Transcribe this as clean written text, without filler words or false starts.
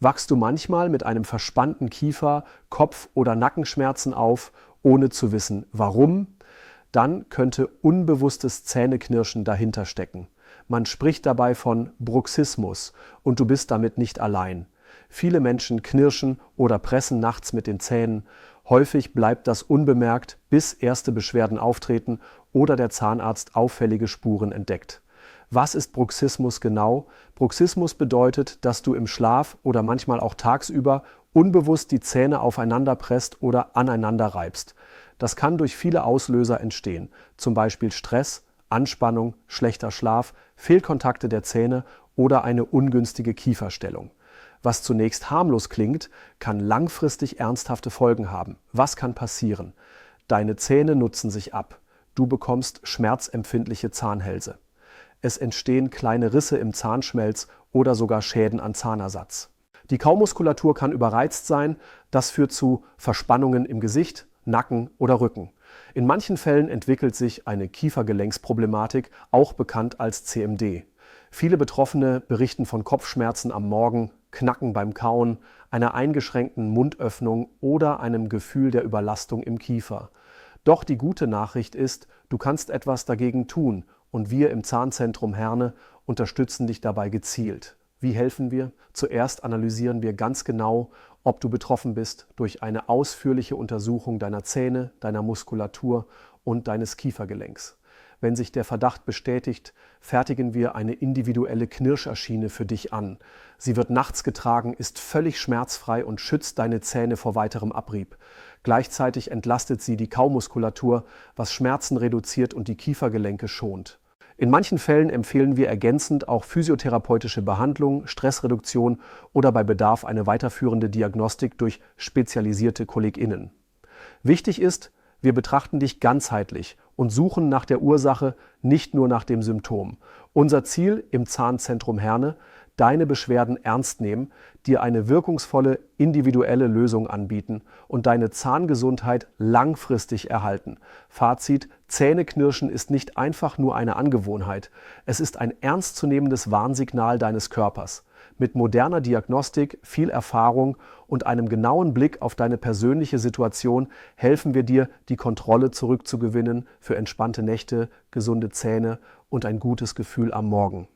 Wachst du manchmal mit einem verspannten Kiefer, Kopf- oder Nackenschmerzen auf, ohne zu wissen, warum? Dann könnte unbewusstes Zähneknirschen dahinter stecken. Man spricht dabei von Bruxismus und du bist damit nicht allein. Viele Menschen knirschen oder pressen nachts mit den Zähnen. Häufig bleibt das unbemerkt, bis erste Beschwerden auftreten oder der Zahnarzt auffällige Spuren entdeckt. Was ist Bruxismus genau? Bruxismus bedeutet, dass du im Schlaf oder manchmal auch tagsüber unbewusst die Zähne aufeinander presst oder aneinander reibst. Das kann durch viele Auslöser entstehen, zum Beispiel Stress, Anspannung, schlechter Schlaf, Fehlkontakte der Zähne oder eine ungünstige Kieferstellung. Was zunächst harmlos klingt, kann langfristig ernsthafte Folgen haben. Was kann passieren? Deine Zähne nutzen sich ab. Du bekommst schmerzempfindliche Zahnhälse. Es entstehen kleine Risse im Zahnschmelz oder sogar Schäden an Zahnersatz. Die Kaumuskulatur kann überreizt sein. Das führt zu Verspannungen im Gesicht, Nacken oder Rücken. In manchen Fällen entwickelt sich eine Kiefergelenksproblematik, auch bekannt als CMD. Viele Betroffene berichten von Kopfschmerzen am Morgen, Knacken beim Kauen, einer eingeschränkten Mundöffnung oder einem Gefühl der Überlastung im Kiefer. Doch die gute Nachricht ist, du kannst etwas dagegen tun und wir im Zahnzentrum Herne unterstützen dich dabei gezielt. Wie helfen wir? Zuerst analysieren wir ganz genau, ob du betroffen bist, durch eine ausführliche Untersuchung deiner Zähne, deiner Muskulatur und deines Kiefergelenks. Wenn sich der Verdacht bestätigt, fertigen wir eine individuelle Knirscherschiene für dich an. Sie wird nachts getragen, ist völlig schmerzfrei und schützt deine Zähne vor weiterem Abrieb. Gleichzeitig entlastet sie die Kaumuskulatur, was Schmerzen reduziert und die Kiefergelenke schont. In manchen Fällen empfehlen wir ergänzend auch physiotherapeutische Behandlung, Stressreduktion oder bei Bedarf eine weiterführende Diagnostik durch spezialisierte KollegInnen. Wichtig ist, wir betrachten dich ganzheitlich und suchen nach der Ursache, nicht nur nach dem Symptom. Unser Ziel im Zahnzentrum Herne: deine Beschwerden ernst nehmen, dir eine wirkungsvolle individuelle Lösung anbieten und deine Zahngesundheit langfristig erhalten. Fazit: Zähneknirschen ist nicht einfach nur eine Angewohnheit. Es ist ein ernstzunehmendes Warnsignal deines Körpers. Mit moderner Diagnostik, viel Erfahrung und einem genauen Blick auf deine persönliche Situation helfen wir dir, die Kontrolle zurückzugewinnen für entspannte Nächte, gesunde Zähne und ein gutes Gefühl am Morgen.